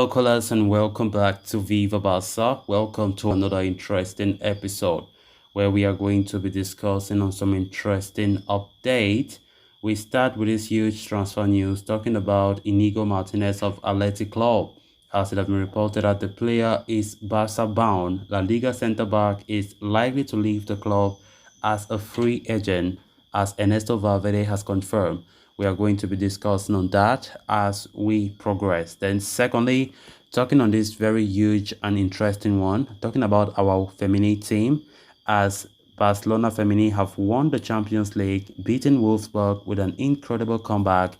Hello, callers, and welcome back to Viva Barca. Welcome to another interesting episode where we are going to be discussing on some interesting updates. We start with this huge transfer news talking about Inigo Martinez of Athletic Club. As it has been reported that the player is Barca bound, La Liga centre back is likely to leave the club as a free agent, as Ernesto Valverde has confirmed. We are going to be discussing on that as we progress. Then secondly, talking on this very huge and interesting one, talking about our feminine team, as Barcelona Feminine have won the Champions League, beating Wolfsburg with an incredible comeback,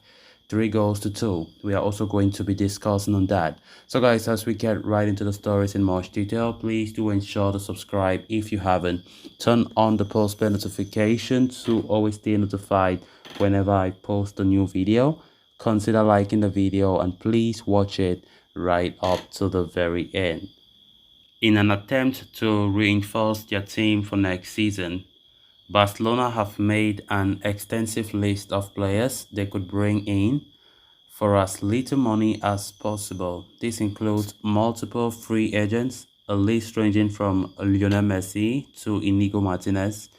3 goals to 2. We are also going to be discussing on that. So guys, as we get right into the stories in much detail, please do ensure to subscribe if you haven't. Turn on the post bell notification to always stay notified whenever I post a new video. Consider liking the video and please watch it right up to the very end. In an attempt to reinforce their team for next season, Barcelona have made an extensive list of players they could bring in for as little money as possible. This includes multiple free agents, a list ranging from Lionel Messi to Inigo Martinez.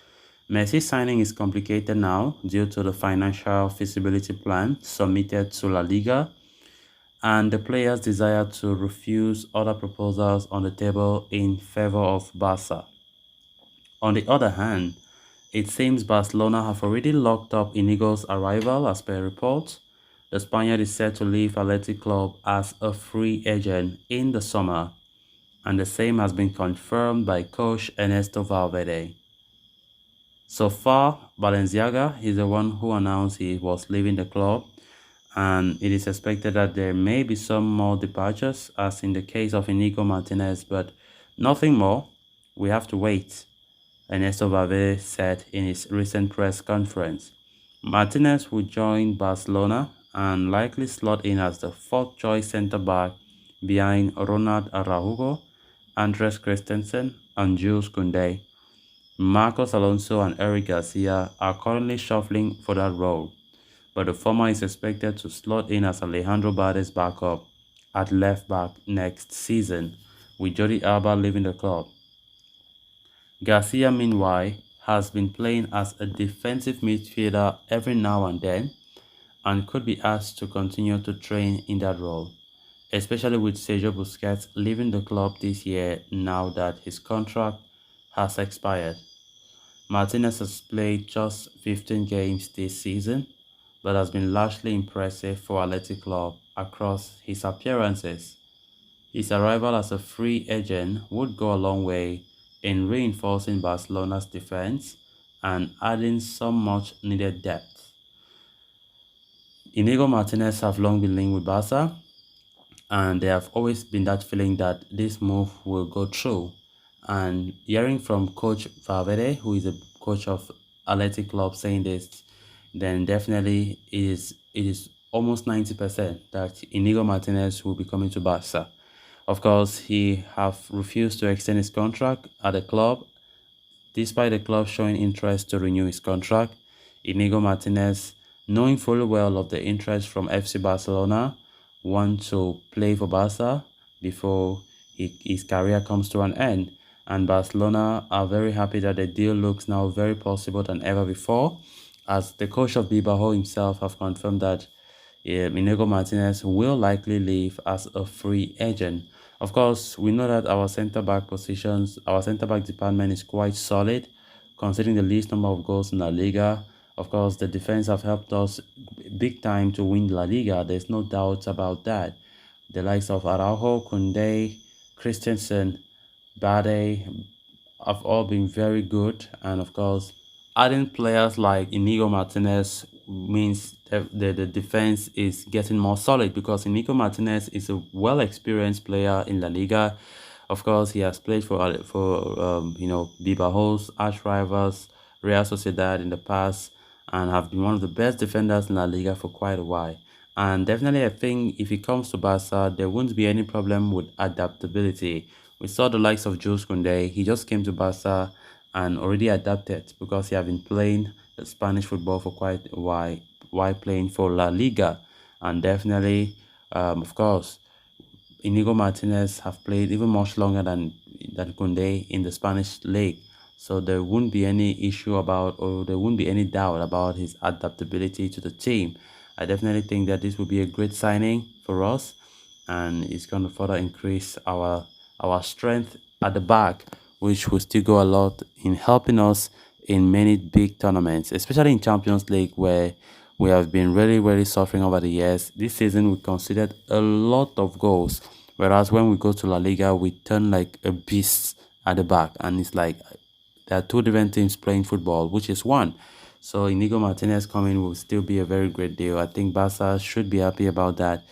Messi's signing is complicated now due to the financial feasibility plan submitted to La Liga and the player's desire to refuse other proposals on the table in favor of Barca. On the other hand, it seems Barcelona have already locked up Inigo's arrival as per reports. The Spaniard is set to leave Athletic Club as a free agent in the summer, and the same has been confirmed by coach Ernesto Valverde. So far, Balenciaga is the one who announced he was leaving the club, and it is expected that there may be some more departures, as in the case of Inigo Martinez, but nothing more. We have to wait, Ernesto Valverde said in his recent press conference. Martinez will join Barcelona and likely slot in as the fourth choice centre-back behind Ronald Araujo, Andres Christensen and Jules Koundé. Marcos Alonso and Eric Garcia are currently shuffling for that role, but the former is expected to slot in as Alejandro Balde's backup at left back next season, with Jordi Alba leaving the club. Garcia, meanwhile, has been playing as a defensive midfielder every now and then and could be asked to continue to train in that role, especially with Sergio Busquets leaving the club this year now that his contract has expired. Martinez has played just 15 games this season, but has been largely impressive for Athletic Club across his appearances. His arrival as a free agent would go a long way in reinforcing Barcelona's defense and adding some much needed depth. Inigo Martinez have long been linked with Barca, and there have always been that feeling that this move will go through. And hearing from Coach Valverde, who is the coach of Athletic Club, saying this, then definitely it is almost 90% that Inigo Martinez will be coming to Barca. Of course, he have refused to extend his contract at the club, despite the club showing interest to renew his contract. Inigo Martinez, knowing fully well of the interest from FC Barcelona, wants to play for Barca before his career comes to an end. And Barcelona are very happy that the deal looks now very possible than ever before, as the coach of Bilbao himself have confirmed that Inigo Martinez will likely leave as a free agent. Of course, we know that our centre-back department is quite solid, considering the least number of goals in La Liga. Of course, the defense have helped us big time to win La Liga. There's no doubt about that. The likes of Araujo, Koundé, Christensen, Bade have all been very good, and of course, adding players like Inigo Martinez means the defense is getting more solid, because Inigo Martinez is a well-experienced player in La Liga. Of course, he has played for Bilbao's arch rivals Real Sociedad in the past, and have been one of the best defenders in La Liga for quite a while. And definitely, I think if he comes to Barca, there won't be any problem with adaptability. We saw the likes of Jules Koundé. He just came to Barca and already adapted, because he has been playing the Spanish football for quite a while playing for La Liga. And definitely, of course, Inigo Martinez have played even much longer than Kunde in the Spanish league. So there wouldn't be any issue about, or there wouldn't be any doubt about his adaptability to the team. I definitely think that this will be a great signing for us, and it's going to further increase our strength at the back, which will still go a lot in helping us in many big tournaments, especially in Champions League, where we have been really, really suffering over the years. This season, we considered a lot of goals, whereas when we go to La Liga, we turn like a beast at the back, and it's like there are two different teams playing football, which is one. So Inigo Martinez coming will still be a very great deal. I think Barca should be happy about that.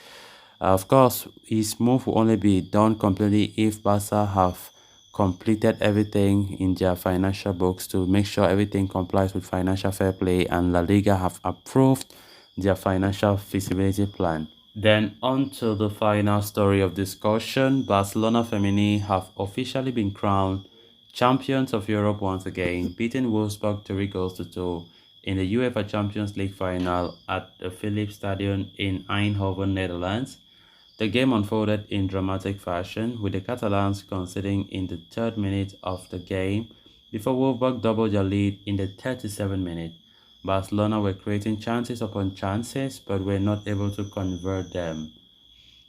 Of course, his move will only be done completely if Barca have completed everything in their financial books to make sure everything complies with financial fair play, and La Liga have approved their financial feasibility plan. Then on to the final story of discussion. Barcelona Femini have officially been crowned champions of Europe once again, beating Wolfsburg 3 goals to 2 in the UEFA Champions League final at the Philips Stadion in Eindhoven, Netherlands. The game unfolded in dramatic fashion, with the Catalans conceding in the third minute of the game before Wolfsburg doubled their lead in the 37th minute. Barcelona were creating chances upon chances but were not able to convert them.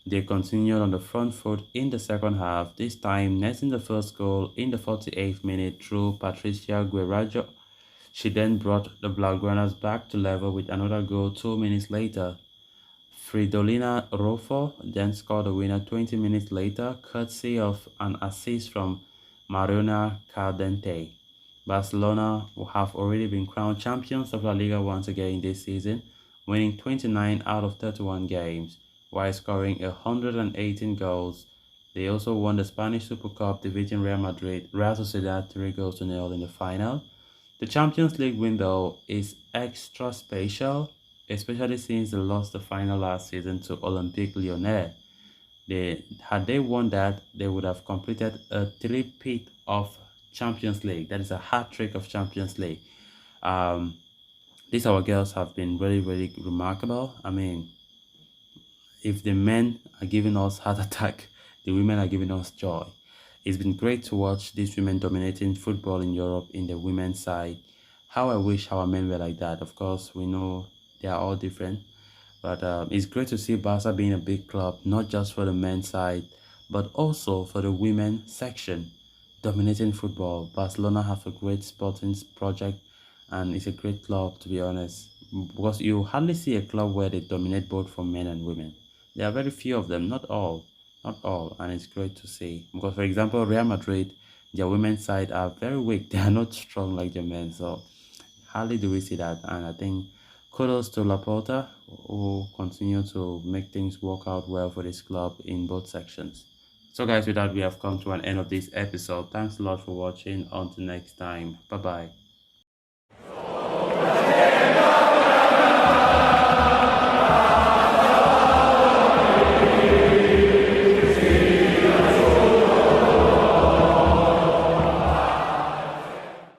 They continued on the front foot in the second half, this time netting the first goal in the 48th minute through Patricia Guerrero. She then brought the Blaugranas back to level with another goal 2 minutes later. Fridolina Rofo then scored the winner 20 minutes later, courtesy of an assist from Mariona Caldente. Barcelona have already been crowned champions of La Liga once again this season, winning 29 out of 31 games, while scoring 118 goals. They also won the Spanish Super Cup, defeating Real Sociedad 3 goals to nil in the final. The Champions League win, though, is extra special, especially since they lost the final last season to Olympique Lyonnais. Had they won that, they would have completed a three-peat of Champions League. That is a hat trick of Champions League. Um, these our girls have been really, really remarkable. I mean, if the men are giving us heart attack, the women are giving us joy. It's been great to watch these women dominating football in Europe in the women's side. How I wish our men were like that. Of course, we know they are all different, but it's great to see Barca being a big club, not just for the men's side, but also for the women section, dominating football. Barcelona have a great sporting project, and it's a great club, to be honest, because you hardly see a club where they dominate both for men and women. There are very few of them, not all, and it's great to see. Because, for example, Real Madrid, their women's side are very weak. They are not strong like their men, so hardly do we see that. And I think kudos to Laporta, who continue to make things work out well for this club in both sections. So guys, with that, we have come to an end of this episode. Thanks a lot for watching. Until next time, bye bye.